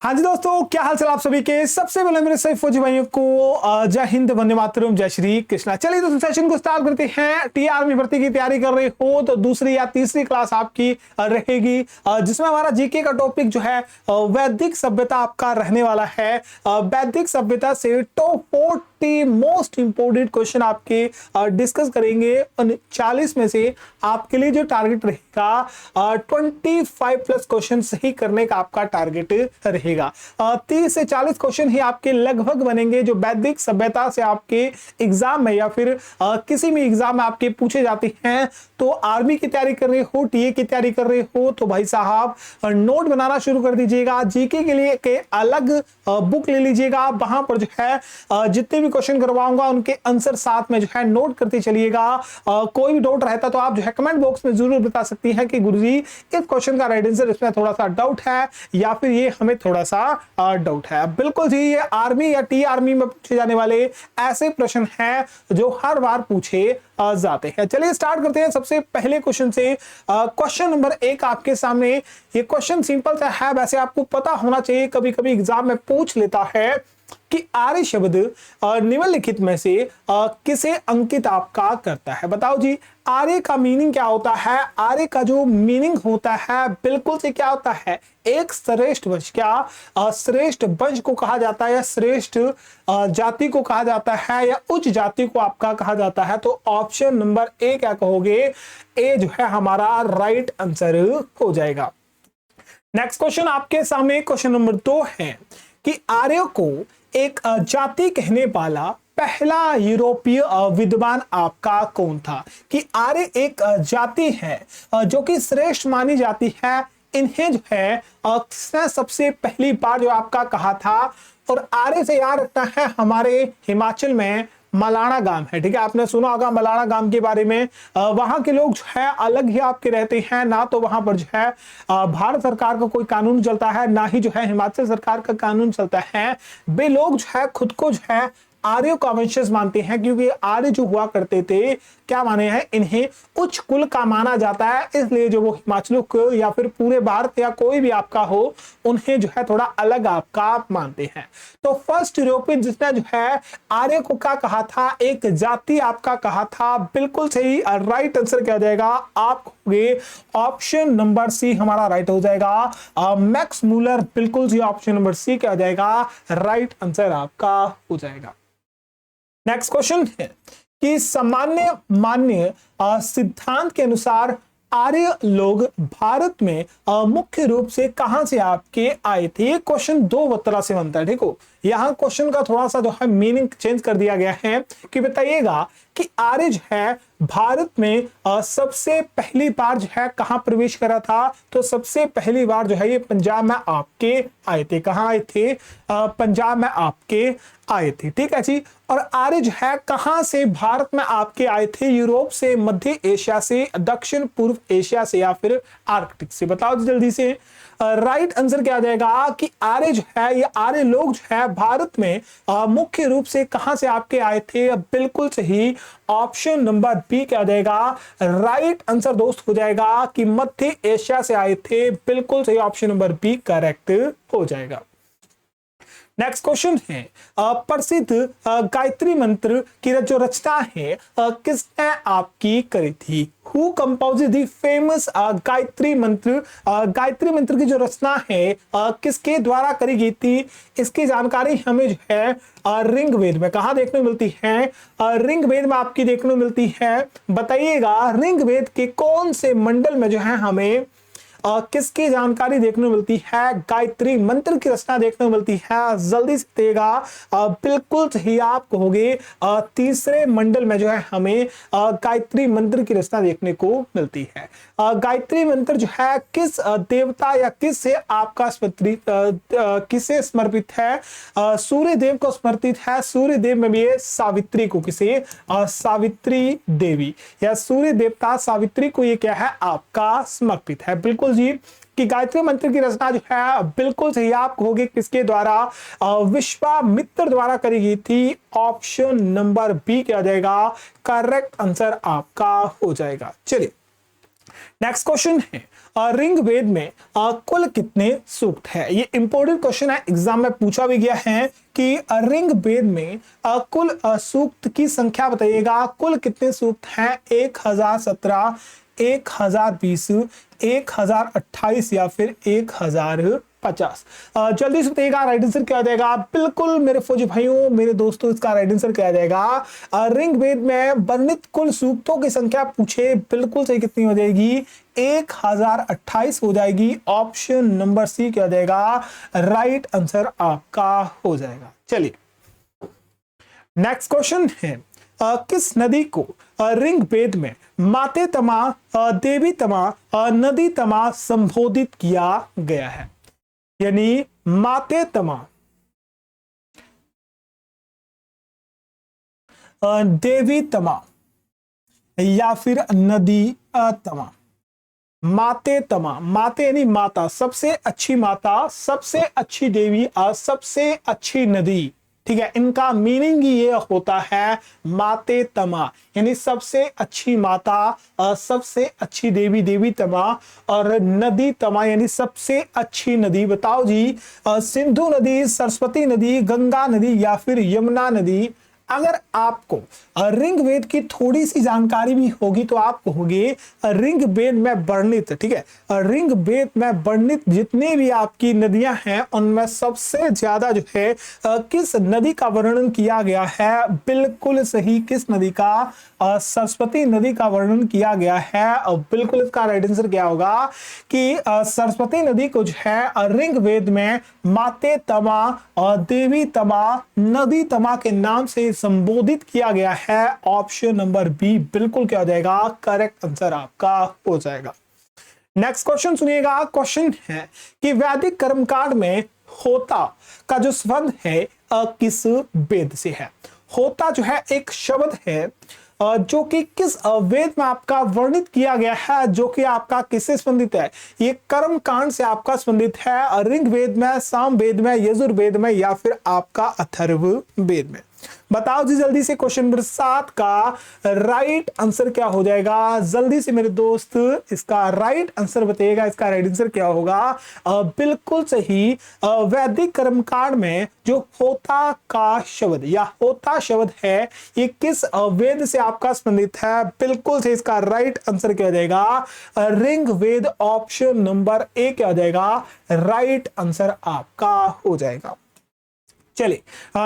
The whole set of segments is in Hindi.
हाँ जी दोस्तों, क्या हाल चाल आप सभी के। सबसे पहले मेरे सभी फौजी भाइयों को जय हिंद, वंदे मातरम, जय श्री कृष्णा। चलिए दोस्तों सेशन को स्टार्ट करते हैं। टी आर्मी भर्ती की तैयारी कर रहे हो तो दूसरी या तीसरी क्लास आपकी रहेगी, जिसमें हमारा जीके का टॉपिक जो है वैदिक सभ्यता आपका रहने वाला है। वैदिक सभ्यता से टॉप 40 मोस्ट इंपोर्टेंट क्वेश्चन आपके डिस्कस करेंगे। 40 में से आपके लिए जो टारगेट रहेगा 25 प्लस क्वेश्चन सही करने का आपका टारगेट रहेगा। 30 से 40 क्वेश्चन ही आपके लगभग बनेंगे जो वैदिक सभ्यता से आपके एग्जाम में या फिर किसी भी एग्जाम में आपके पूछे जाते हैं। तो आर्मी की तैयारी कर रहे हो, टीए की तैयारी कर रहे हो तो भाई साहब नोट बनाना शुरू कर दीजिएगा। जीके के लिए के अलग बुक ले लीजिएगा। वहां पर जो है जितने भी क्वेश्चन करवाऊंगा उनके आंसर साथ में जो है नोट करते चलिएगा। कोई भी डाउट रहता तो आप जो है कमेंट बॉक्स में जरूर बता सकती हैं कि गुरुजी इस क्वेश्चन का राइट आंसर इसमें थोड़ा सा डाउट है या फिर ये हमें थोड़ा सा डाउट है। बिल्कुल जी, ये आर्मी या टी आर्मी में पूछे जाने वाले ऐसे प्रश्न हैं जो हर बार पूछे जाते हैं। चलिए स्टार्ट करते हैं सबसे पहले क्वेश्चन से। क्वेश्चन नंबर 1 आपके सामने। ये क्वेश्चन सिंपल सा है, वैसे आपको पता होना चाहिए, कभी कभी एग्जाम में पूछ लेता है कि आर्य शब्द निम्नलिखित में से किसे अंकित आपका करता है। बताओ जी, आर्य का मीनिंग क्या होता है। आर्य का जो मीनिंग होता है बिल्कुल से क्या होता है, एक श्रेष्ठ वंश। क्या श्रेष्ठ वंश को कहा जाता है या श्रेष्ठ जाति को कहा जाता है या उच्च जाति को आपका कहा जाता है। तो ऑप्शन नंबर ए क्या कहोगे, ए जो है हमारा राइट आंसर हो जाएगा। नेक्स्ट क्वेश्चन आपके सामने क्वेश्चन नंबर 2 है कि आर्य को एक जाति कहने वाला पहला यूरोपीय विद्वान आपका कौन था। कि आर्य एक जाति है जो कि श्रेष्ठ मानी जाती है। इन्हें जो है सबसे पहली बार जो आपका कहा था, और आर्य से याद रखना है हमारे हिमाचल में मलाना गांव है। ठीक है, आपने सुना होगा मलाना गांव के बारे में। वहां के लोग जो है अलग ही आपके रहते हैं ना, तो वहां पर जो है भारत सरकार का कोई कानून चलता है ना ही जो है हिमाचल सरकार का कानून चलता है। वे लोग जो है खुद को जो है आर्य का वंशज मानते हैं, क्योंकि आर्य जो हुआ करते थे क्या माने हैं, इन्हें उच्च कुल का माना जाता है। इसलिए जो वो हिमाचल को या फिर पूरे भारत या कोई भी आपका हो, उन्हें जो है थोड़ा अलग आपका मानते हैं। तो फर्स्ट यूरोपियन जिसने जो है आर्य को क्या कहा था, एक जाति आपका कहा था। बिल्कुल सही, राइट आंसर क्या हो जाएगा, आप कहोगे ऑप्शन नंबर सी हमारा राइट हो जाएगा, मैक्स मूलर। बिल्कुल जी, ऑप्शन नंबर सी क्या हो जाएगा, राइट आंसर आपका हो जाएगा। नेक्स्ट क्वेश्चन है कि सामान्य मान्य सिद्धांत के अनुसार आर्य लोग भारत में मुख्य रूप से कहां से आपके आए थे। क्वेश्चन 2 तरह से बनता है। ठीक हो, यहां क्वेश्चन का थोड़ा सा जो है मीनिंग चेंज कर दिया गया है कि बताइएगा कि आर्य जो है भारत में सबसे पहली बार जो है कहां प्रवेश करा था। तो सबसे पहली बार जो है ये पंजाब में आपके आए थे। कहां आए थे, पंजाब में आपके आए थे। ठीक है जी। और आर्य जो है कहां से भारत में आपके आए थे, यूरोप से, मध्य एशिया से, दक्षिण पूर्व एशिया से या फिर आर्कटिक से। बताओ जल्दी से, राइट आंसर क्या आ जाएगा कि आर्य जो है ये आर्य लोग जो है भारत में मुख्य रूप से कहां से आपके आए थे। बिल्कुल सही, ऑप्शन नंबर बी क्या आ जाएगा, राइट आंसर दोस्त हो जाएगा कि मध्य एशिया से आए थे। बिल्कुल सही, ऑप्शन नंबर बी करेक्ट हो जाएगा। नेक्स्ट क्वेश्चन है प्रसिद्ध गायत्री मंत्र की जो रचना है किसने आपकी करी थी। Who composed the famous Gayatri मंत्र। गायत्री मंत्र की जो रचना है किसके द्वारा करी गई थी, इसकी जानकारी हमें जो है ऋग्वेद में कहा देखने मिलती है। ऋग्वेद में आपकी देखने मिलती है। बताइएगा ऋग्वेद के कौन से मंडल में जो है हमें किसकी जानकारी देखने को मिलती है, गायत्री मंत्र की रचना देखने को मिलती है। जल्दी से देगा, बिल्कुल सही आप कहोगे तीसरे मंडल में जो है हमें गायत्री मंत्र की रचना देखने को मिलती है। गायत्री मंत्र जो है किस देवता या किस से आपका किसे समर्पित है, सूर्य देव को समर्पित है। सूर्य देव में भी सावित्री को, किसे, सावित्री देवी या सूर्य देवता सावित्री को ये क्या है आपका समर्पित है। बिल्कुल जी, कि गायत्री मंत्र की रचना जो है बिल्कुल सही आप कहोगे किसके द्वारा, विश्वामित्र द्वारा करी गई थी। ऑप्शन नंबर बी क्या आ जाएगा, करेक्ट आंसर आपका हो जाएगा। चलिए नेक्स्ट क्वेश्चन है ऋग्वेद में कुल कितने सूक्त है। ये इंपॉर्टेंट क्वेश्चन है, एग्जाम में पूछा भी गया है कि ऋग्वेद में कुल सूक्त की संख्या बताइएगा। कुल कितने सूक्त हैं? 1017, 1020, 1028 या फिर 1050। जल्दी से बताइएगा राइट आंसर क्या आ जाएगा। बिल्कुल मेरे फौजी भाइयों, मेरे दोस्तों, इसका राइट आंसर क्या आ जाएगा। ऋग्वेद में वर्णित कुल सूक्तों की संख्या पूछे, बिल्कुल सही कितनी हो जाएगी? 1028 हो जाएगी। ऑप्शन नंबर सी क्या हो जाएगा, राइट आंसर आपका हो जाएगा। चलिए नेक्स्ट क्वेश्चन है किस नदी को ऋग्वेद में माते तमा, देवी तमा, नदी तमा संबोधित किया गया है। यानी माते तमा, देवी तमा या फिर नदी तमा। माते तमा, माते यानी माता, सबसे अच्छी माता, सबसे अच्छी देवी, सबसे अच्छी नदी। ठीक है, इनका मीनिंग ये होता है माते तमा, यानी सबसे अच्छी माता, सबसे अच्छी देवी, देवी तमा, और नदी तमा यानी सबसे अच्छी नदी। बताओ जी, सिंधु नदी, सरस्वती नदी, गंगा नदी या फिर यमुना नदी। अगर आपको ऋग्वेद की थोड़ी सी जानकारी भी होगी तो आप कहोगे ऋग्वेद में वर्णित, ठीक है, ऋग्वेद में वर्णित जितने भी आपकी नदियां हैं उनमें सबसे ज्यादा जो है किस नदी का वर्णन किया गया है। बिल्कुल सही, किस नदी का? सरस्वती नदी का वर्णन किया गया है। और बिल्कुल इसका राइट आंसर क्या होगा कि सरस्वती नदी को जो है ऋग्वेद में माते तमा और देवी तमा, नदी तमा के नाम से संबोधित किया गया है। ऑप्शन नंबर बी बिल्कुल क्या हो जाएगा, करेक्ट आंसर आपका हो जाएगा। नेक्स्ट क्वेश्चन सुनिएगा। क्वेश्चन है कि वैदिक कर्मकांड में होता का जो संबंध है किस वेद से है। होता जो है एक शब्द है जो कि किस वेद में आपका वर्णित किया गया है, जो कि आपका किससे संबंधित है? ये कर्म कांड से आपका संबंधित है। ऋग्वेद में, सामवेद में, यजुर्वेद में या फिर आपका अथर्ववेद में। बताओ जी जल्दी से, क्वेश्चन नंबर 7 का राइट आंसर क्या हो जाएगा। जल्दी से मेरे दोस्त इसका राइट आंसर बताइएगा। इसका राइट आंसर क्या होगा? बिल्कुल सही, वैदिक कर्मकांड में जो होता का शब्द या होता शब्द है ये किस वेद से आपका संबंधित है? बिल्कुल सही, इसका राइट आंसर क्या हो जाएगा? ऋग्वेद। ऑप्शन नंबर ए क्या हो जाएगा, राइट आंसर आपका हो जाएगा। चलिए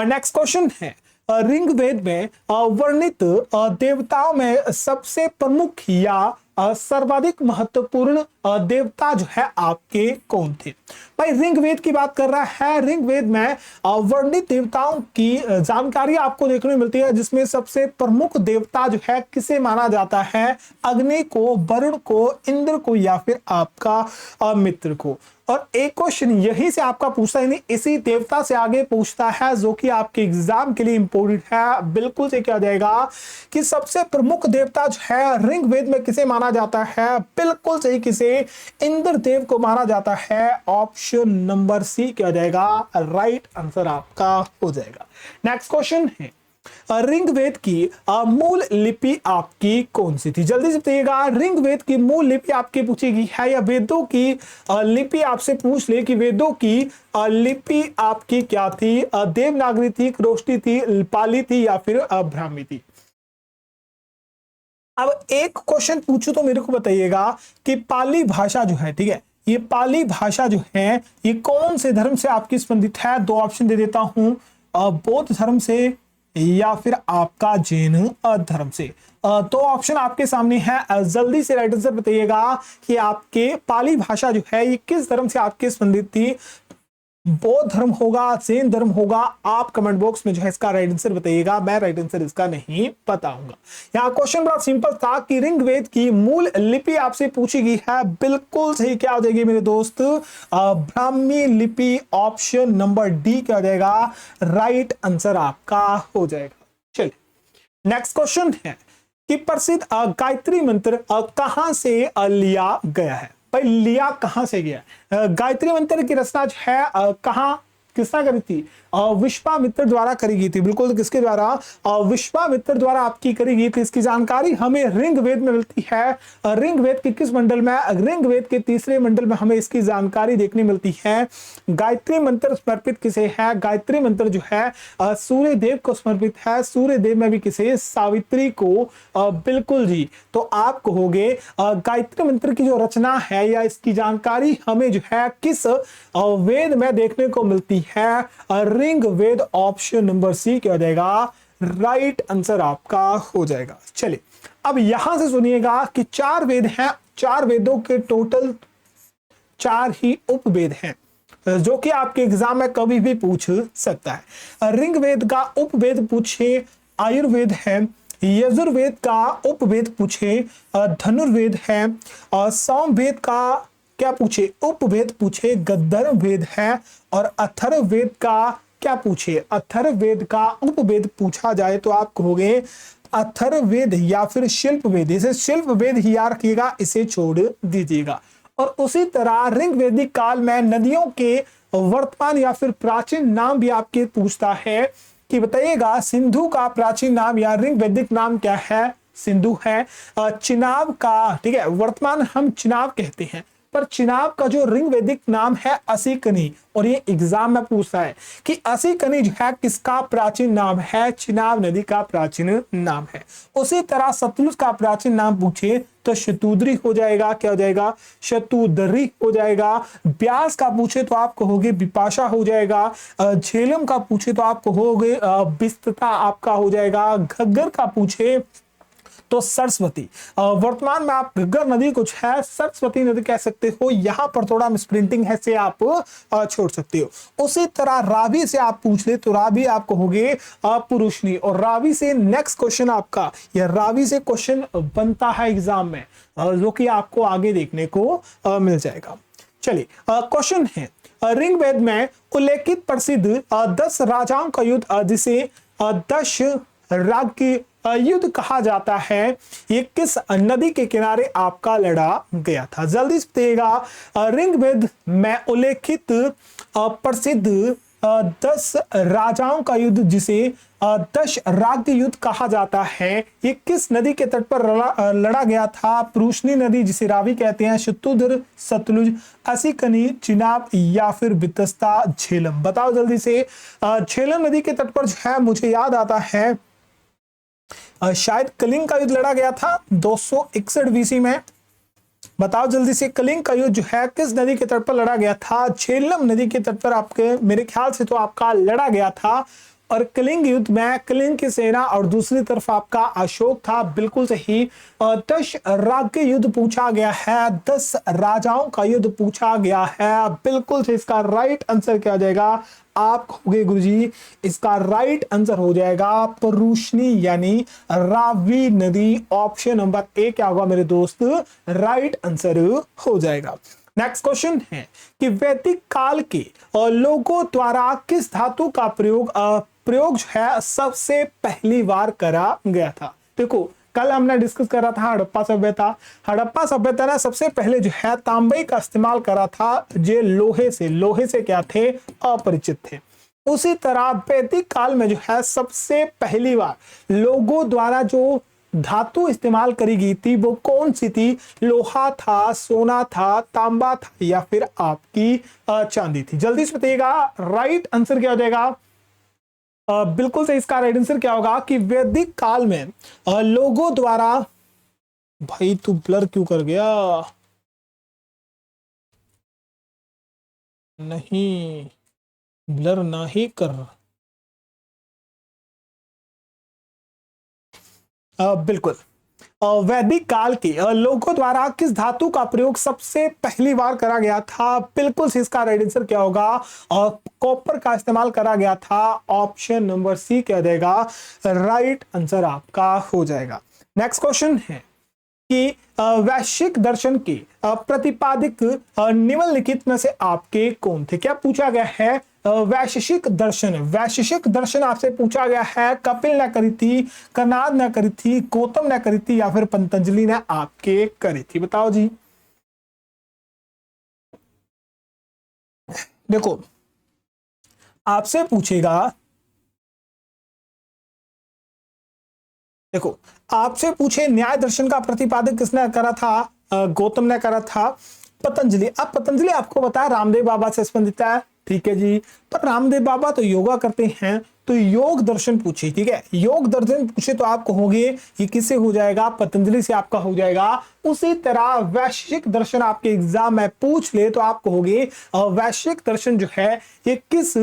नेक्स्ट क्वेश्चन है ऋग्वेद में वर्णित देवताओं में सबसे प्रमुख या सर्वाधिक महत्वपूर्ण देवता जो है आपके कौन थे? भाई ऋग्वेद की बात कर रहा है। ऋग्वेद में वर्णित देवताओं की जानकारी आपको देखने को मिलती है, जिसमें सबसे प्रमुख देवता जो है किसे माना जाता है? अग्नि को, वरुण को, इंद्र को या फिर आपका मित्र को। और एक क्वेश्चन यहीं से आपका पूछता है, इसी देवता से आगे पूछता है जो कि आपके एग्जाम के लिए इंपोर्टेंट है। बिल्कुल से क्या जाएगा कि सबसे प्रमुख देवता जो है ऋग्वेद में किसे माना जाता है? बिल्कुल सही, किसे? इंद्र देव को माना जाता है। ऑप्शन नंबर सी क्या जाएगा, राइट आंसर आपका हो जाएगा। नेक्स्ट क्वेश्चन है ऋग्वेद की मूल लिपि आपकी कौन सी थी? जल्दी से बताइएगा। ऋग्वेद की मूल लिपि आपकी पूछी गई है या वेदों की लिपि आपसे पूछ ले कि वेदों की लिपि आपकी क्या थी? देवनागरी थी, क्रोष्टी थी, पाली थी या फिर ब्राह्मी थी? अब एक क्वेश्चन पूछू तो मेरे को बताइएगा कि पाली भाषा जो है, ठीक है, ये पाली भाषा जो है ये कौन से धर्म से आपकी संबंधित है? दो ऑप्शन दे देता हूं, बौद्ध धर्म से या फिर आपका जैन धर्म से। दो ऑप्शन आपके सामने है, जल्दी से राइट आंसर बताइएगा कि आपके पाली भाषा जो है ये किस धर्म से आपके संबंधित थी? बौद्ध धर्म होगा, जैन धर्म होगा? आप कमेंट बॉक्स में जो है इसका राइट आंसर बताइएगा, मैं राइट आंसर इसका नहीं बताऊंगा। यहाँ क्वेश्चन बड़ा सिंपल था कि ऋग्वेद की मूल लिपि आपसे पूछी गई है। बिल्कुल सही क्या हो जाएगी मेरे दोस्त, ब्राह्मी लिपि। ऑप्शन नंबर डी क्या हो जाएगा, राइट आंसर आपका हो जाएगा। चलिए नेक्स्ट क्वेश्चन है कि प्रसिद्ध गायत्री मंत्र कहां से लिया गया है? भाई लिया कहां से गया? गायत्री मंत्र की रचना जो है कहां किसने करी थी? विश्वामित्र द्वारा करी गई थी। बिल्कुल, तो किसके द्वारा? विश्वामित्र द्वारा आपकी करी गई थी। इसकी जानकारी हमें ऋग्वेद में मिलती है। ऋग्वेद के किस मंडल में? ऋग्वेद के तीसरे मंडल में हमें इसकी जानकारी देखने मिलती है। गायत्री मंत्र समर्पित किसे है? गायत्री मंत्र जो है सूर्य देव को समर्पित है। सूर्य देव में भी किसे? सावित्री को। बिल्कुल जी, तो आप कहोगे गायत्री मंत्र की जो रचना है या इसकी जानकारी हमें जो है किस वेद में देखने को मिलती है? ऋग्वेद। ऑप्शन नंबर सी क्या हो जाएगा? राइट आंसर आपका हो जाएगा। चलिए अब यहां से सुनिएगा कि 4 वेद हैं। 4 वेदों के टोटल 4 ही उपवेद हैं जो कि आपके एग्जाम में कभी भी पूछ सकता है। ऋग्वेद का उपवेद पूछे आयुर्वेद है। यजुर्वेद का उपवेद पूछे धनुर्वेद है। और सामवेद का क्या पूछे? उपवेद पूछे गंधर्ववेद है। और अथर्ववेद का क्या पूछे? अथर्ववेद का उपवेद पूछा जाए तो आप कहोगे अथर्ववेद या फिर शिल्पवेद। इसे शिल्पवेद ही याद रखिएगा, इसे छोड़ दीजिएगा। और उसी तरह ऋग्वेदिक काल में नदियों के वर्तमान या फिर प्राचीन नाम भी आपके पूछता है कि बताइएगा सिंधु का प्राचीन नाम या ऋग्वेदिक नाम क्या है? सिंधु है। चिनाब का, ठीक है, वर्तमान हम चिनाब कहते हैं, पर चिनाब का जो ऋग्वेदिक नाम है असीकनी। और ये एग्जाम में पूछता है कि असीकनी जो है किसका प्राचीन नाम है? चिनाब नदी का प्राचीन नाम है। उसी तरह सतलुज का प्राचीन नाम पूछे तो शतुद्री हो जाएगा। क्या हो जाएगा? शतुद्री हो जाएगा। ब्यास का पूछे तो आप कहोगे बिपाशा हो जाएगा। झेलम का पूछे तो आप कहोगे बिस्तता आपका हो जाएगा। घग्गर का पूछे तो सरस्वती। वर्तमान में आप घग्गर नदी कुछ है सरस्वती नदी कह सकते हो। यहां पर थोड़ा मिसप्रिंटिंग है से आप छोड़ सकते हो। उसी तरह रावी से आप पूछ ले तो रावी आप कहोगे पुरुषनी। और रावी से नेक्स्ट क्वेश्चन आपका, या रावी से क्वेश्चन बनता है एग्जाम में जो कि आपको आगे देखने को मिल जाएगा। चलिए क्वेश्चन है, ऋग्वेद में उल्लेखित प्रसिद्ध 10 राजाओं का युद्ध जिसे 10 राग की युद्ध कहा जाता है, ये किस नदी के किनारे आपका लड़ा गया था? जल्दी से बताइएगा। ऋग्वेद में उल्लेखित प्रसिद्ध 10 राजाओं का युद्ध जिसे 10 राग युद्ध कहा जाता है, ये किस नदी के तट पर लड़ा गया था? पुरुषनी नदी जिसे रावी कहते हैं, शतुद्र, सतलुज, असीकनी, चिनाब या फिर बितस्ता, झेलम। बताओ जल्दी से। झेलम नदी के तट पर जो है मुझे याद आता है शायद कलिंग का युद्ध लड़ा गया था 261 बीसी में। बताओ जल्दी से, कलिंग का युद्ध जो है किस नदी के तट पर लड़ा गया था? झेलम नदी के तट पर आपके मेरे ख्याल से तो आपका लड़ा गया था। और कलिंग युद्ध में कलिंग की सेना और दूसरी तरफ आपका अशोक था। बिल्कुल सही। 10 राग के युद्ध पूछा गया है, 10 राजाओं का युद्ध पूछा गया है। बिल्कुल से इसका राइट आंसर क्या हो जाएगा? आप कहोगे गुरुजी इसका राइट आंसर हो जाएगा पुरुषनी यानी रावी नदी। ऑप्शन नंबर ए क्या होगा मेरे दोस्त? राइट आंसर हो जाएगा। नेक्स्ट क्वेश्चन है कि वैदिक काल के लोगों द्वारा किस धातु का प्रयोग जो है सबसे पहली बार करा गया था? देखो कल हमने डिस्कस करा था हड़प्पा सभ्यता। हड़प्पा सभ्यता ने सबसे पहले जो है तांबे का इस्तेमाल करा था, जो लोहे से क्या थे? अपरिचित थे। उसी तरह वैदिक काल में जो है सबसे पहली बार लोगों द्वारा जो धातु इस्तेमाल करी गई थी वो कौन सी थी? लोहा था, सोना था, तांबा था या फिर आपकी चांदी थी? जल्दी से बताइएगा राइट आंसर क्या हो जाएगा? बिल्कुल से इसका राइट आंसर क्या होगा कि वैदिक काल में लोगों द्वारा, भाई तू ब्लर क्यों कर गया? नहीं ब्लर ना ही कर। बिल्कुल वैदिक काल के लोगों द्वारा किस धातु का प्रयोग सबसे पहली बार करा गया था? बिल्कुल से इसका राइट आंसर क्या होगा? कॉपर का इस्तेमाल करा गया था। ऑप्शन नंबर सी क्या देगा? राइट आंसर आपका हो जाएगा। नेक्स्ट क्वेश्चन है कि वैश्विक दर्शन के प्रतिपादक निम्नलिखित में से आपके कौन थे? क्या पूछा गया है? वैशेषिक दर्शन आपसे पूछा गया है। कपिल ने करी थी, कनाद ने करी थी, गौतम ने करी थी या फिर पतंजलि ने आपके करी थी? बताओ जी। देखो आपसे पूछेगा, देखो आपसे पूछे न्याय दर्शन का प्रतिपादन किसने करा था? गौतम ने करा था। पतंजलि, अब पतंजलि आपको बताया रामदेव बाबा से संबंधित है, ठीक है जी, पर रामदेव बाबा तो योगा करते हैं, तो योग दर्शन पूछे, ठीक है, योग दर्शन पूछे तो आप कहोगे ये किससे हो जाएगा? पतंजलि से आपका हो जाएगा। उसी तरह वैश्विक दर्शन आपके एग्जाम में पूछ ले तो आप कहोगे वैश्विक दर्शन जो है ये किस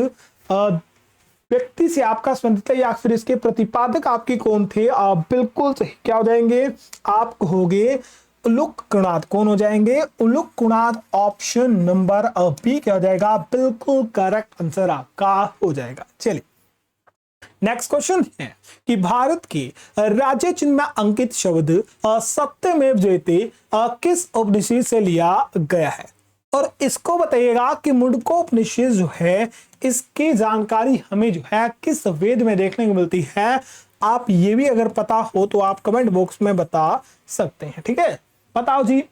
व्यक्ति से आपका संबंधित है, या फिर इसके प्रतिपादक आपके कौन थे? आप बिल्कुल सही क्या हो जाएंगे? आप कहोगे उलूक कुणाद। कौन हो जाएंगे? उलूक कुणाद। ऑप्शन नंबर बी क्या हो जाएगा? बिल्कुल करेक्ट आंसर आपका हो जाएगा। चलिए नेक्स्ट क्वेश्चन है कि भारत के राज्य चिन्ह में अंकित शब्द सत्यमेव जयते किस उपनिषद से लिया गया है? और इसको बताइएगा कि मुंडकोपनिषद जो है इसकी जानकारी हमें जो है किस वेद में देखने को मिलती है? आप ये भी अगर पता हो तो आप कमेंट बॉक्स में बता सकते हैं, ठीक है, बताओ जी।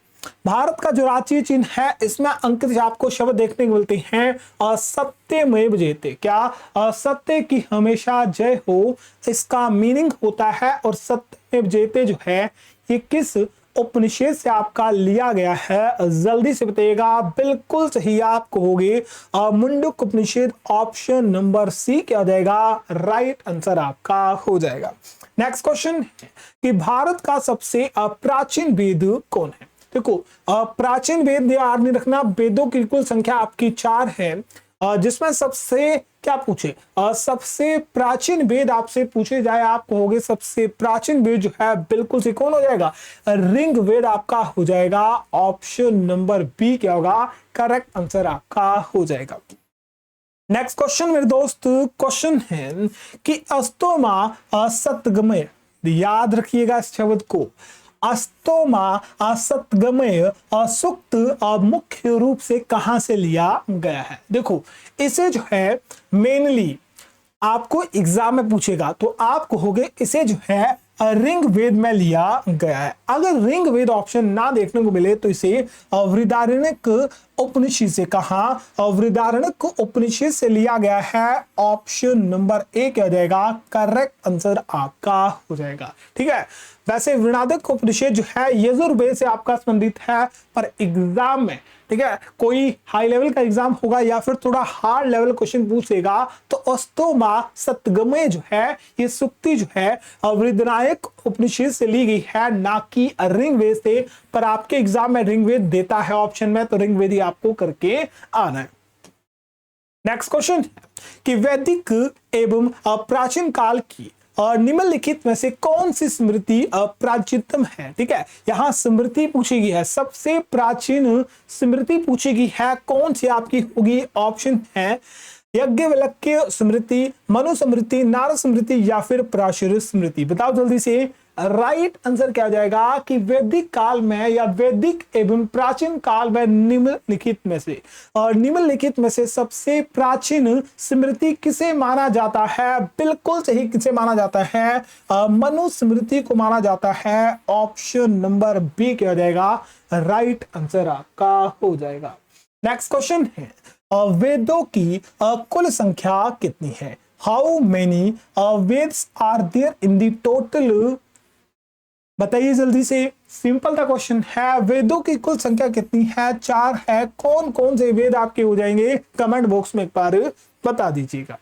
भारत का जो राज्य चिन्ह है इसमें अंकित आपको शब्द देखने को मिलते हैं सत्यमेव जयते। क्या? सत्य की हमेशा जय हो, इसका मीनिंग होता है। और सत्यमेव जयते जो है ये किस उपनिषद से आपका लिया गया है? जल्दी से बताइएगा। बिल्कुल सही आप कहोगे मुंडक उपनिषद। ऑप्शन नंबर सी क्या हो जाएगा? राइट आंसर आपका हो जाएगा। नेक्स्ट क्वेश्चन है कि भारत का सबसे प्राचीन वेद कौन है? देखो प्राचीन वेद याद नहीं रखना, वेदों की कुल संख्या आपकी 4 है, जिसमें सबसे क्या पूछे? सबसे प्राचीन वेद आपसे पूछे जाए, आप कहोगे सबसे प्राचीन वेद जो है बिल्कुल से कौन हो जाएगा? ऋग वेद आपका हो जाएगा। ऑप्शन नंबर बी क्या होगा? करेक्ट आंसर आपका हो जाएगा। नेक्स्ट क्वेश्चन मेरे दोस्त, क्वेश्चन है कि अस्तोमा सतगमय, याद रखिएगा इस शब्द को, अस्तोमा सतगमय सूक्त मुख्य रूप से कहां से लिया गया है? देखो इसे जो है मेनली आपको एग्जाम में पूछेगा तो आप कहोगे इसे जो है ऋग वेद में लिया गया है। अगर ऋग वेद ऑप्शन ना देखने को मिले तो इसे बृहदारण्यक उपनिषद से, कहा बृहदारण्यक उपनिषद से लिया गया है। ऑप्शन नंबर ए क्या हो जाएगा? करेक्ट आंसर आपका हो जाएगा, ठीक है। वैसे बृहदारण्यक उपनिषद जो है यजुर्वेद से आपका संबंधित है, पर एग्जाम में, ठीक है, कोई हाई लेवल का एग्जाम होगा या फिर थोड़ा हार्ड लेवल क्वेश्चन पूछेगा तो अस्तोमा सतगमय जो है ये सूक्ति जो है बृहदारण्यक उपनिषद से ली गई है, ना कि ऋग्वेद से। पर आपके एग्जाम में ऋग्वेद देता है ऑप्शन में, तो ऋग्वेद ही आपको करके आना है। नेक्स्ट क्वेश्चन कि वैदिक एवं प्राचीन काल की और निम्नलिखित में से कौन सी स्मृति प्राचीनतम है? ठीक है, यहां स्मृति पूछी गई है, सबसे प्राचीन स्मृति पूछी गई है, कौन सी आपकी होगी? ऑप्शन है यज्ञवल्क्य स्मृति, मनु स्मृति, नारद स्मृति या फिर पराशर स्मृति। बताओ जल्दी से। राइट आंसर क्या हो जाएगा कि वैदिक काल में या वैदिक एवं प्राचीन काल में निम्नलिखित में से, और निम्नलिखित में से सबसे प्राचीन स्मृति किसे माना जाता है? बिल्कुल सही, किसे माना जाता है? मनु स्मृति को माना जाता है। ऑप्शन नंबर बी क्या हो जाएगा? राइट आंसर आपका हो जाएगा। नेक्स्ट क्वेश्चन है वेदों की कुल संख्या कितनी है? How many Vedas are there in the total? बताइए जल्दी से। सिंपल सा क्वेश्चन है, वेदों की कुल संख्या कितनी है? 4 है। कौन कौन से वेद आपके हो जाएंगे? कमेंट बॉक्स में एक बार बता दीजिएगा।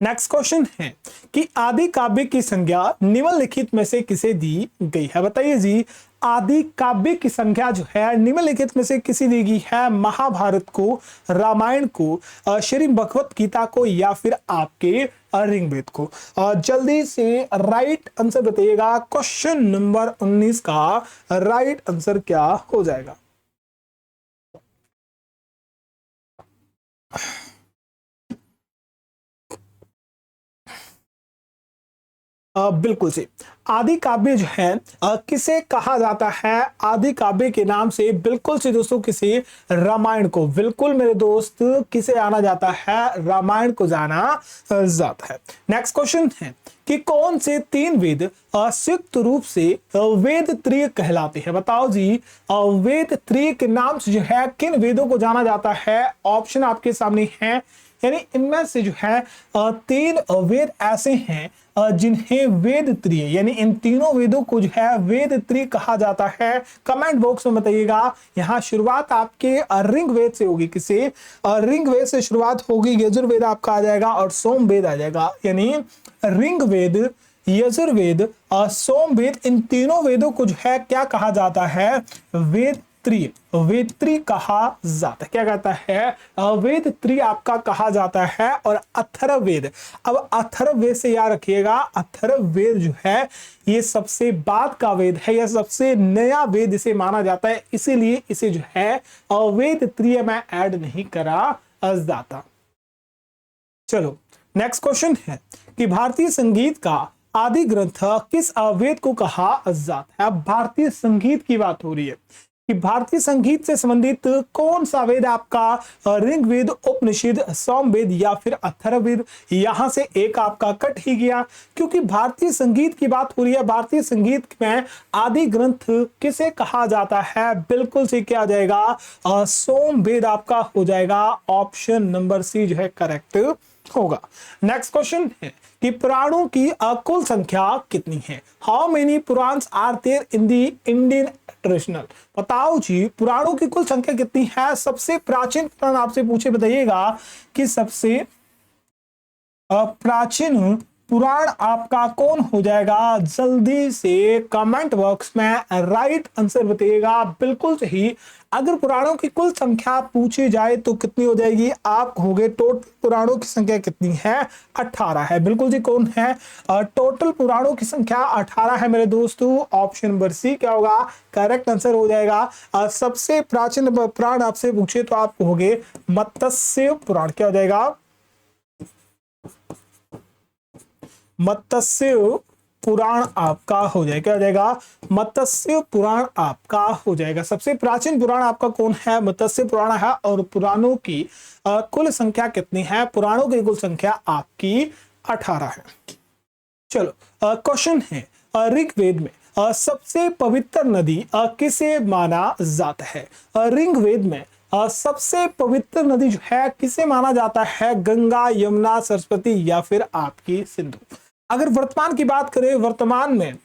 नेक्स्ट क्वेश्चन है कि आदि काव्य की संज्ञा निम्नलिखित में से किसे दी गई है? बताइए जी। आदि काव्य की संख्या जो है निम्नलिखित में से किसी दी गई है? महाभारत को, रामायण को, श्री भगवत गीता को या फिर आपके ऋग्वेद को? जल्दी से राइट आंसर बताइएगा। क्वेश्चन नंबर 19 का राइट आंसर क्या हो जाएगा? बिल्कुल से आदि काव्य जो है किसे कहा जाता है? आदि काव्य के नाम से बिल्कुल से दोस्तों किसे? रामायण को। बिल्कुल मेरे दोस्त, किसे आना जाता है? रामायण को जाना जाता है। नेक्स्ट क्वेश्चन है कि कौन से 3 वेद संयुक्त रूप से वेद त्रय कहलाते हैं? बताओ जी। वेद त्रय के नाम से जो है किन वेदों को जाना जाता है? ऑप्शन आपके सामने है यानी इनमें से जो है 3 वेद ऐसे हैं जिन्हें वेद त्रय, यानी इन तीनों वेदों को जो है वेद त्रय कहा जाता है। कमेंट बॉक्स में बताइएगा। यहाँ शुरुआत आपके ऋग्वेद से होगी। किसे? ऋग्वेद से शुरुआत होगी, यजुर्वेद आपका आ जाएगा और सोमवेद आ जाएगा। यानी ऋग्वेद, यजुर्वेद और सोमवेद, इन तीनों वेदों को जो है क्या कहा जाता है? वेद त्रय, वेद त्रय कहा जाता है। क्या कहता है? वेद त्रय आपका कहा जाता है। और अथर्ववेद, अब अथर्ववेद से याद रखिएगा, अथर्ववेद जो है ये सबसे बाद का वेद है, यह सबसे नया वेद इसे माना जाता है, इसीलिए इसे जो है वेद त्रय में ऐड नहीं करा जाता। चलो नेक्स्ट क्वेश्चन है कि भारतीय संगीत का आदि ग्रंथ किस वेद को कहा जाता है? अब भारतीय संगीत की बात हो रही है कि भारतीय संगीत से संबंधित कौन सा वेद आपका ऋग्वेद, उपनिषद, सामवेद या फिर अथर्ववेद? यहां से एक आपका कट ही गया, क्योंकि भारतीय संगीत की बात हो रही है। भारतीय संगीत में आदि ग्रंथ किसे कहा जाता है? बिल्कुल से क्या आ जाएगा? सोमवेद आपका हो जाएगा। ऑप्शन नंबर सी जो है करेक्ट होगा। नेक्स्ट क्वेश्चन है कि पुराणों की कुल संख्या कितनी है? How many Puranas are there in the Indian traditional? बताओ जी, पुराणों की कुल संख्या कितनी है? सबसे प्राचीन पुराण आपसे पूछे, बताइएगा कि सबसे प्राचीन पुराण आपका कौन हो जाएगा? जल्दी से कमेंट बॉक्स में राइट आंसर बताइएगा। बिल्कुल सही। अगर पुराणों की कुल संख्या पूछी जाए तो कितनी हो जाएगी? आप कहोगे टोटल पुराणों की संख्या कितनी है? 18 है। बिल्कुल जी, कौन है? टोटल पुराणों की संख्या 18 है मेरे दोस्तों। ऑप्शन नंबर सी क्या होगा? करेक्ट आंसर हो जाएगा। सबसे प्राचीन पुराण आपसे पूछे तो आप कहोगे मत्स्य पुराण। क्या हो जाएगा? मत्स्य पुराण आपका हो जाएगा। क्या हो जाएगा? मत्स्य पुराण आपका हो जाएगा। सबसे प्राचीन पुराण आपका कौन है? मत्स्य पुराण है। और पुराणों की कुल संख्या कितनी है? पुराणों की कुल संख्या आपकी 18 है। चलो क्वेश्चन है, ऋग्वेद में सबसे पवित्र नदी किसे माना जाता है? ऋग्वेद में सबसे पवित्र नदी जो है किसे माना जाता है? गंगा, यमुना, सरस्वती या फिर आपकी सिंधु? अगर वर्तमान की बात करें, वर्तमान में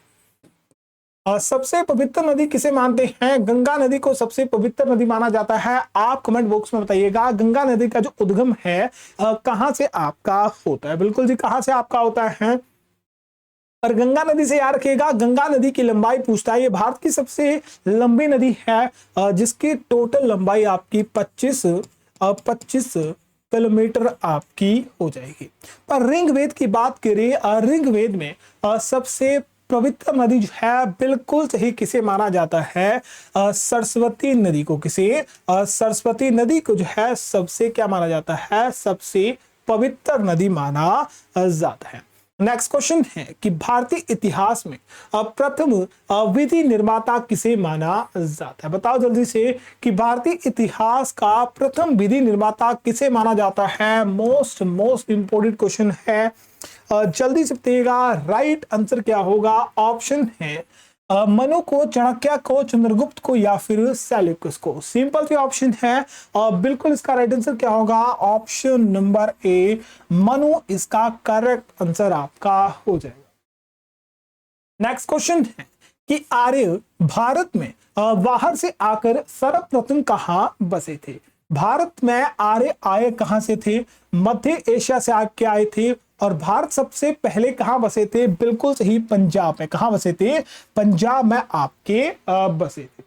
सबसे पवित्र नदी किसे मानते हैं? गंगा नदी को सबसे पवित्र नदी माना जाता है। आप कमेंट बॉक्स में बताइएगा गंगा नदी का जो उद्गम है कहां से आपका होता है? बिल्कुल जी, कहां से आपका होता है? और गंगा नदी से याद रखिएगा, गंगा नदी की लंबाई पूछता है। ये भारत की सबसे लंबी नदी है जिसकी टोटल लंबाई आपकी 25 किलोमीटर आपकी हो जाएगी। पर ऋग्वेद की बात करें, ऋग्वेद में सबसे पवित्र नदी जो है बिल्कुल सही किसे माना जाता है? सरस्वती नदी को। किसे? सरस्वती नदी को जो है सबसे क्या माना जाता है? सबसे पवित्र नदी माना जाता है। नेक्स्ट क्वेश्चन है कि भारतीय इतिहास में प्रथम विधि निर्माता किसे माना जाता है? बताओ जल्दी से कि भारतीय इतिहास का प्रथम विधि निर्माता किसे माना जाता है? मोस्ट इंपोर्टेंट क्वेश्चन है, जल्दी से बताइएगा राइट आंसर क्या होगा। ऑप्शन है मनु को, चाणक्य को, चंद्रगुप्त को या फिर सेल्यूकस को। सिंपल सी ऑप्शन है और बिल्कुल इसका राइट आंसर क्या होगा? ऑप्शन नंबर ए मनु इसका करेक्ट आंसर आपका हो जाएगा। नेक्स्ट क्वेश्चन है कि आर्य भारत में बाहर से आकर सर्वप्रथम कहां बसे थे? भारत में आर्य आए कहां से थे? मध्य एशिया से आके आए थे। और भारत सबसे पहले कहां बसे थे? बिल्कुल सही, पंजाब में। कहां बसे थे? पंजाब में आपके बसे थे।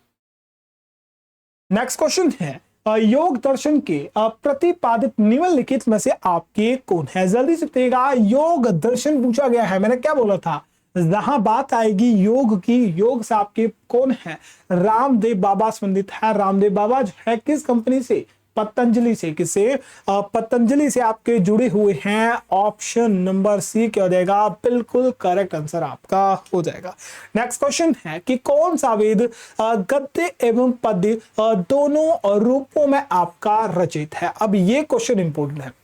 नेक्स्ट क्वेश्चन है योग दर्शन के प्रतिपादित निम्नलिखित में से आपके कौन है? जल्दी से बताइएगा। योग दर्शन पूछा गया है, मैंने क्या बोला था? जहां बात आएगी योग की, योग से आपके कौन है? रामदेव बाबा संबंधित है। रामदेव बाबा जो है किस कंपनी से? पतंजलि से। किसे? पतंजलि से आपके जुड़े हुए हैं। ऑप्शन नंबर सी क्या हो जाएगा? बिल्कुल करेक्ट आंसर आपका हो जाएगा। नेक्स्ट क्वेश्चन है कि कौन सा वेद गद्य एवं पद्य दोनों रूपों में आपका रचित है? अब ये क्वेश्चन इंपोर्टेंट है।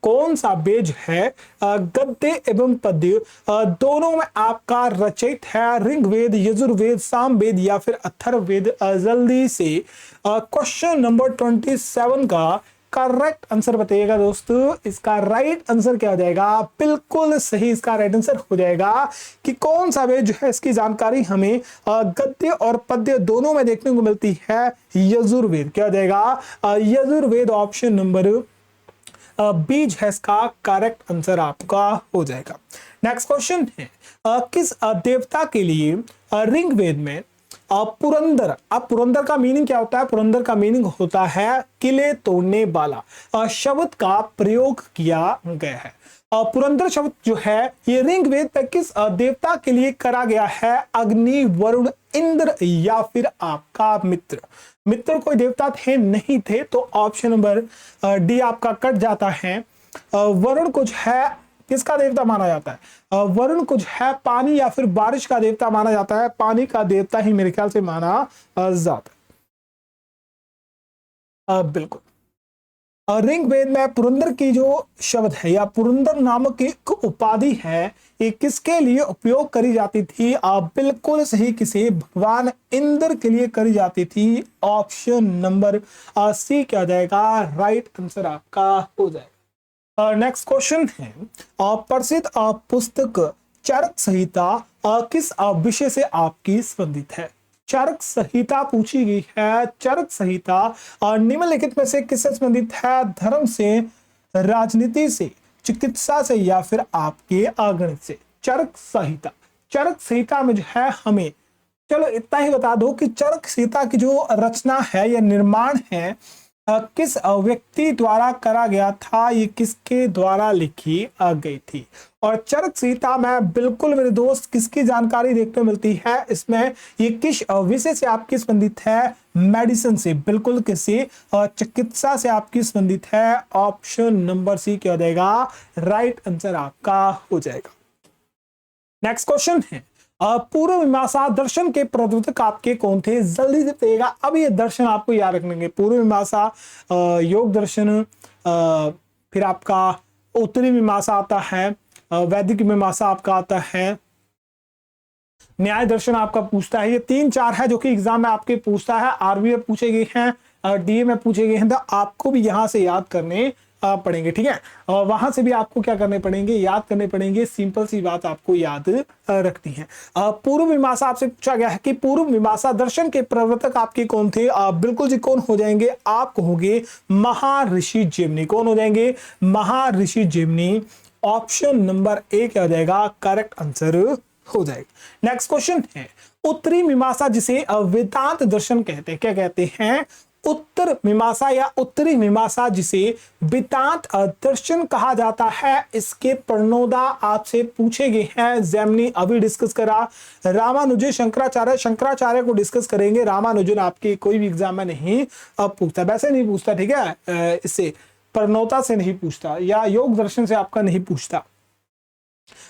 कौन सा वेद है गद्य एवं पद्य दोनों में आपका रचित है? ऋग्वेद, यजुर्वेद, सामवेद या फिर अथर्ववेद? जल्दी से क्वेश्चन नंबर 27 का करेक्ट आंसर बताइएगा दोस्तों। इसका राइट आंसर क्या हो जाएगा? बिल्कुल सही इसका राइट आंसर हो जाएगा कि कौन सा वेद जो है, इसकी जानकारी हमें गद्य और पद्य दोनों में देखने को मिलती है। यजुर्वेद क्या हो जाएगा? यजुर्वेद ऑप्शन नंबर बी जो है इसका करेक्ट आंसर आपका हो जाएगा। नेक्स्ट क्वेश्चन है किस देवता के लिए ऋग्वेद में पुरंदर, अब पुरंदर का मीनिंग क्या होता है? पुरंदर का मीनिंग होता है किले तोड़ने वाला, शब्द का प्रयोग किया गया है। पुरंदर शब्द जो है ये ऋग्वेद में किस देवता के लिए करा गया है? अग्नि, वरुण, इंद्र या फिर आपका मित्र। मित्र कोई देवता थे नहीं थे, तो ऑप्शन नंबर डी आपका कट जाता है। वरुण कुछ है किसका देवता माना जाता है? वरुण कुछ है पानी या फिर बारिश का देवता माना जाता है। पानी का देवता ही मेरे ख्याल से माना जाता है। बिल्कुल ऋग्वेद में पुरंदर की जो शब्द है या पुरंदर नामक एक उपाधि है, ये किसके लिए उपयोग करी जाती थी? बिल्कुल सही, किसी भगवान इंद्र के लिए करी जाती थी। ऑप्शन नंबर सी क्या हो जाएगा? राइट आंसर आपका हो जाएगा। नेक्स्ट क्वेश्चन है प्रसिद्ध पुस्तक चरक संहिता किस विषय से आपकी संबंधित है? चरक संहिता पूछी गई है। चरक संहिता निम्नलिखित में से किससे संबंधित है? धर्म से, राजनीति से, चिकित्सा से या फिर आपके गणित से। चरक संहिता, चरक संहिता में जो है हमें चलो इतना ही बता दो कि चरक संहिता की जो रचना है या निर्माण है किस व्यक्ति द्वारा करा गया था? ये किसके द्वारा लिखी गई थी? और चरक संहिता में बिल्कुल मेरे दोस्त किसकी जानकारी देखने मिलती है? इसमें ये किस विषय से आपकी संबंधित है? मेडिसिन से, बिल्कुल किसी चिकित्सा से आपकी संबंधित है। ऑप्शन नंबर सी क्या हो जाएगा? राइट आंसर आपका हो जाएगा। नेक्स्ट क्वेश्चन है पूर्व मीमांसा दर्शन के प्रवर्तक आपके कौन थे? जल्दी से बताइएगा। अब ये दर्शन आपको याद रखने, पूर्व मीमांसा, योग दर्शन, फिर आपका उत्तरी मीमांसा आता है, वैदिक मीमांसा आपका आता है, न्याय दर्शन आपका पूछता है। ये 3-4 है जो कि एग्जाम में आपके पूछता है, आरबी में पूछे गए हैं, डीए में पूछे गए हैं, तो आपको भी यहां से याद करने पड़ेंगे। ठीक है, वहां से भी आपको क्या करने पड़ेंगे? याद करने पड़ेंगे। सिंपल सी बात आपको याद रखनी है। पूर्व मीमांसा आपसे पूछा गया है कि पूर्व मीमांसा दर्शन के प्रवर्तक आपके कौन थे? बिल्कुल जी, कौन हो जाएंगे? आप कहोगे महर्षि जैमिनी। कौन हो जाएंगे? महर्षि जैमिनी। ऑप्शन नंबर ए क्या हो जाएगा? करेक्ट आंसर हो जाएगा। नेक्स्ट क्वेश्चन है उत्तरी मीमांसा जिसे वेदांत दर्शन कहते हैं, क्या कहते हैं? उत्तर मीमांसा या उत्तरी मीमांसा जिसे वेदांत दर्शन कहा जाता है, इसके प्रणोदा आपसे पूछे गए हैं। जैमिनी अभी डिस्कस करा, रामानुजन, शंकराचार्य, शंकराचार्य को डिस्कस करेंगे। रामानुजन आपके कोई भी एग्जाम में नहीं पूछता, वैसे नहीं पूछता। ठीक है, इससे प्रणोदा से नहीं पूछता या योग दर्शन से आपका नहीं पूछता।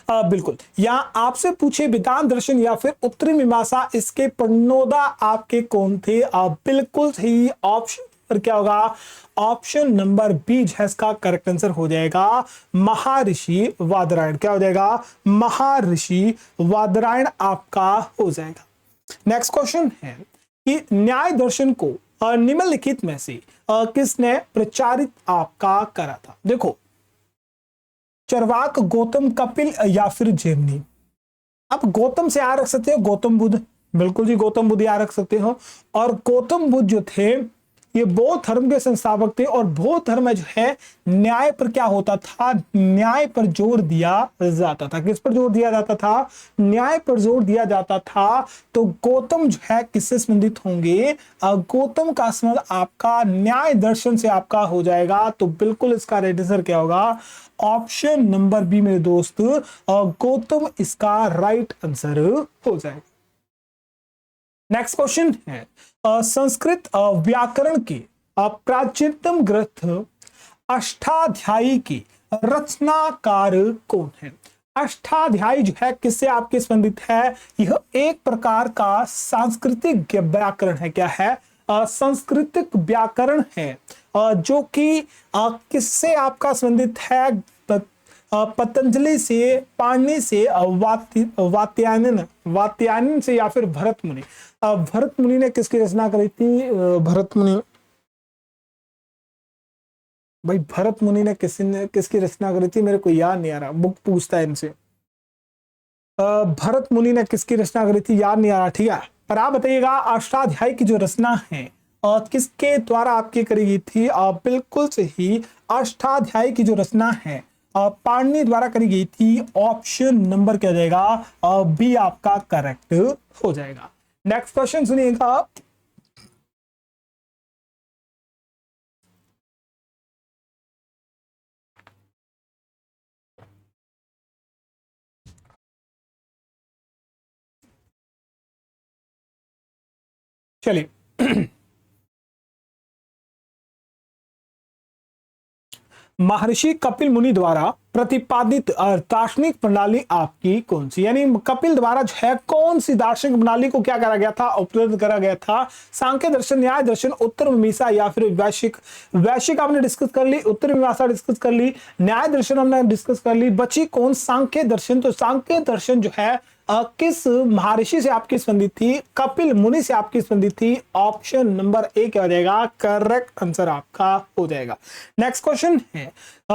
बिल्कुल, या आपसे पूछे वेदांत दर्शन या फिर उत्तरी मीमांसा, इसके प्रणोदा आपके कौन थे? बिल्कुल सही। ऑप्शन पर क्या होगा? ऑप्शन नंबर बी है इसका करेक्ट आंसर हो जाएगा। महर्षि वादरायण। क्या हो जाएगा? महर्षि वादरायण आपका हो जाएगा। नेक्स्ट क्वेश्चन है कि न्याय दर्शन को निम्नलिखित में से किसने प्रचारित आपका करा था? देखो, चरवाक, गौतम, कपिल या फिर जैमिनी। अब गौतम से आ रख सकते हो गौतम बुद्ध, बिल्कुल जी गौतम बुद्ध आ रख सकते हो। और गौतम बुद्ध जो थे ये बौद्ध धर्म के संस्थापक थे, और बौद्ध धर्म में जो है न्याय पर क्या होता था? न्याय पर जोर दिया जाता था। किस पर जोर दिया जाता था? न्याय पर जोर दिया जाता था। तो गौतम जो है किससे संबंधित होंगे? गौतम का संबंध आपका न्याय दर्शन से आपका हो जाएगा। तो बिल्कुल इसका राइट आंसर क्या होगा? ऑप्शन नंबर बी मेरे दोस्त, गौतम इसका राइट आंसर हो जाएगा। नेक्स्ट क्वेश्चन है संस्कृत व्याकरण के प्राचीनतम ग्रंथ अष्टाध्यायी की रचनाकार कौन है? अष्टाध्यायी जो है किससे आपके संबंधित है? यह एक प्रकार का सांस्कृतिक व्याकरण है। क्या है? सांस्कृतिक व्याकरण है, जो कि किससे आपका संबंधित है? पतंजलि से, पाणिनि से, वात्यायन से या फिर भरत मुनि। भरत मुनि ने किसकी रचना करी थी? भरत मुनि भाई भरत मुनि ने किसकी रचना करी थी, मेरे को याद नहीं आ रहा, बुक पूछता है इनसे। भरत मुनि ने किसकी रचना करी थी, याद नहीं आ रहा, ठीक है। पर आप बताइएगा अष्टाध्यायी की जो रचना है किसके द्वारा आपकी करी गई थी, बिल्कुल सही, अष्टाध्यायी की जो रचना है पाणिनि द्वारा करी गई थी। ऑप्शन नंबर क्या हो जाएगा, बी आपका करेक्ट हो जाएगा। नेक्स्ट क्वेश्चन सुनिएगा। चलिए महर्षि कपिल मुनि द्वारा प्रतिपादित दार्शनिक प्रणाली आपकी कौन सी, यानी कपिल द्वारा जो है कौन सी दार्शनिक प्रणाली को क्या करा गया था, उपलब्ध करा गया था। सांख्य दर्शन, न्याय दर्शन, उत्तर मीमांसा या फिर वैश्विक। वैश्विक आपने डिस्कस कर ली, उत्तर मीमांसा डिस्कस कर ली, न्याय दर्शन हमने डिस्कस कर ली, बची कौन, सांख्य दर्शन। तो सांख्य दर्शन जो है किस महर्षि से आपकी संबंधित थी, कपिल मुनि से आपकी संबंधित थी। ऑप्शन नंबर ए क्या हो जाएगा, करेक्ट आंसर आपका हो जाएगा। नेक्स्ट क्वेश्चन है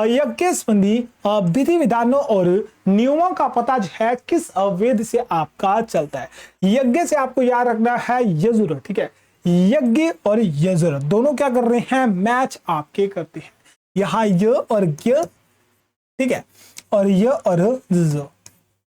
यज्ञ संबंधी विधि विधानों और नियमों का पता जो है किस वेद से आपका चलता है। यज्ञ से आपको याद रखना है यजुर, ठीक है। यज्ञ और यजुर दोनों क्या कर रहे हैं, मैच आपके करते हैं। यहां य और य, ठीक है, और य और ज,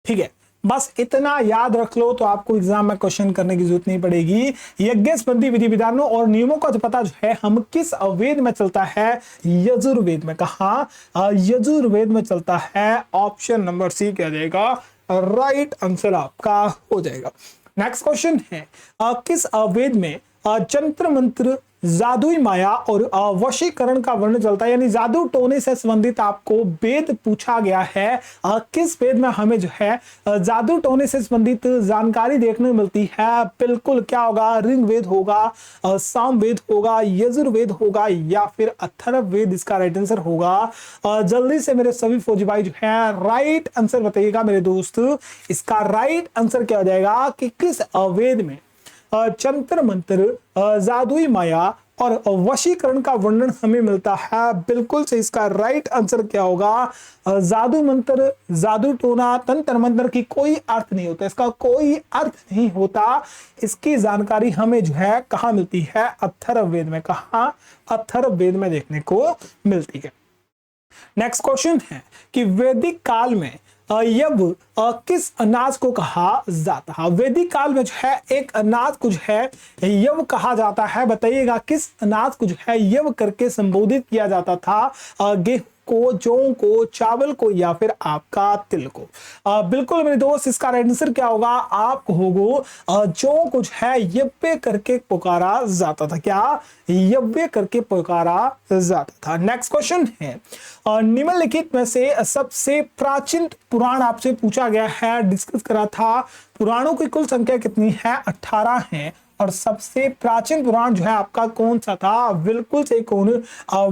ठीक है। बस इतना याद रख लो तो आपको एग्जाम में क्वेश्चन करने की जरूरत नहीं पड़ेगी। यज्ञ संबंधी विधि विधानों और नियमों का जो पता जो है हम किस वेद में चलता है, यजुर्वेद में। कहा, यजुर्वेद में चलता है। ऑप्शन नंबर सी क्या जाएगा, राइट आंसर आपका हो जाएगा। नेक्स्ट क्वेश्चन है किस वेद में जंत्र मंत्र, जादुई माया और वशीकरण का वर्णन चलता है, यानी जादू टोने से संबंधित आपको वेद पूछा गया है। किस वेद में हमें जो है जादू टोने से संबंधित जानकारी देखने को मिलती है। बिल्कुल क्या होगा, ऋग्वेद होगा, सामवेद होगा, यजुर्वेद होगा या फिर अथर्ववेद इसका राइट आंसर होगा। जल्दी से मेरे सभी फौजी भाई जो है राइट आंसर बताइएगा मेरे दोस्त। इसका राइट आंसर क्या हो जाएगा कि किस वेद में जंतर मंत्र, जादुई माया और वशीकरण का वर्णन हमें मिलता है। बिल्कुल से इसका राइट आंसर क्या होगा, जादू मंत्र, जादू टोना, तंत्र मंत्र की कोई अर्थ नहीं होता, इसका कोई अर्थ नहीं होता। इसकी जानकारी हमें जो है कहां मिलती है, अथर्ववेद में। कहा, अथर्ववेद में देखने को मिलती है। नेक्स्ट क्वेश्चन है कि वैदिक काल में यव किस अनाज को कहा जाता है। वैदिक काल में जो है एक अनाज को जो है यव कहा जाता है। बताइएगा किस अनाज को जो है यव करके संबोधित किया जाता था, गेहूं को, जौ को, चावल को या फिर आपका तिल को। बिल्कुल मेरे दोस्त इसका आंसर क्या होगा, आप कहोगे जौ को जो है यव्वे करके पुकारा जाता था। क्या, यव्वे करके पुकारा जाता था। नेक्स्ट क्वेश्चन है निम्नलिखित में से सबसे प्राचीन पुराण आपसे पूछा गया है, डिस्कस करा था। पुराणों की कुल संख्या कितनी है, 18 है। और सबसे प्राचीन पुराण जो है आपका कौन सा था, बिल्कुल से कौन,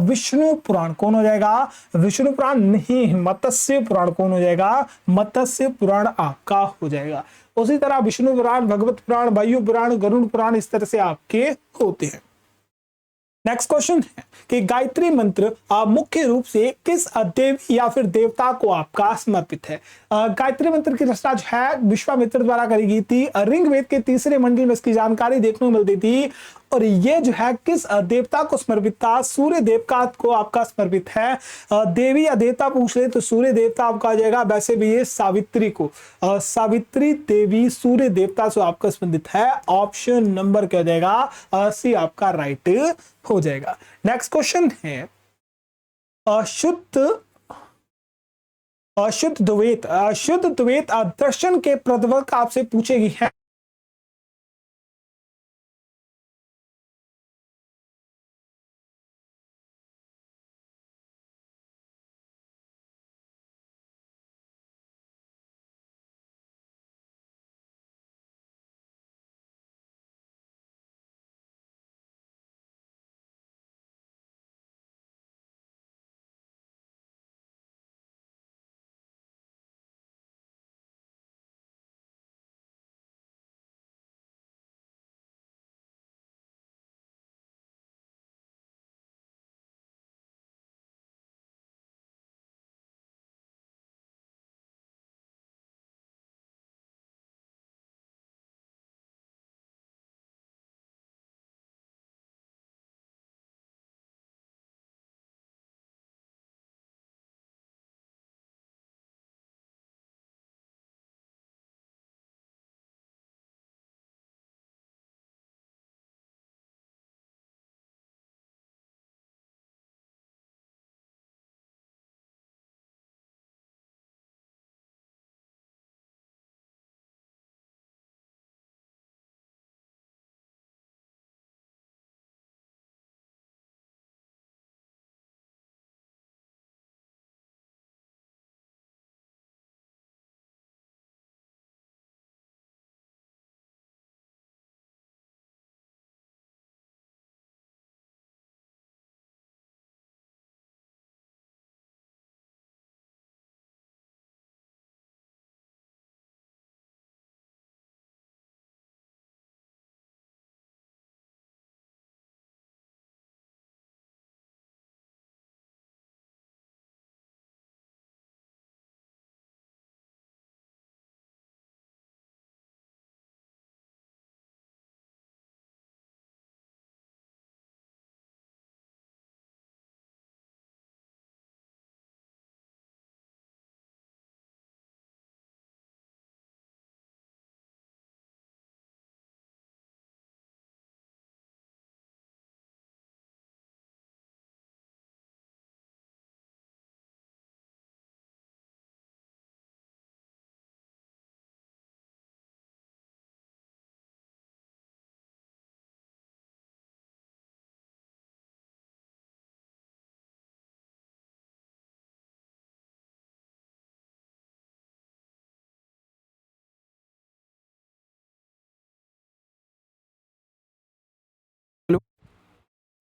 विष्णु पुराण। कौन हो जाएगा, विष्णु पुराण नहीं, मत्स्य पुराण। कौन हो जाएगा, मत्स्य पुराण आपका हो जाएगा। उसी तरह विष्णु पुराण, भगवत पुराण, वायु पुराण, गरुड़ पुराण इस तरह से आपके होते हैं। नेक्स्ट क्वेश्चन है कि गायत्री मंत्र मुख्य रूप से किस देवी या फिर देवता को आपका समर्पित है। गायत्री मंत्र की रचना जो है विश्वामित्र द्वारा करी गई थी। ऋग्वेद के तीसरे मंडल में इसकी जानकारी देखने को मिलती थी। और ये जो है किस देवता को समर्पित था, सूर्य देवता को आपका समर्पित है। देवी या देवता पूछ ले तो सूर्य देवता आपका आ जाएगा। वैसे भी ये सावित्री को, सावित्री देवी सूर्य देवता से आपका संबंधित है। ऑप्शन नंबर क्या हो जाएगा, सी आपका राइट हो जाएगा। नेक्स्ट क्वेश्चन है शुद्ध शुद्ध द्वैत दर्शन के प्रवर्तक आपसे पूछेगी है।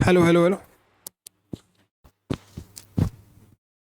Hello hello hello.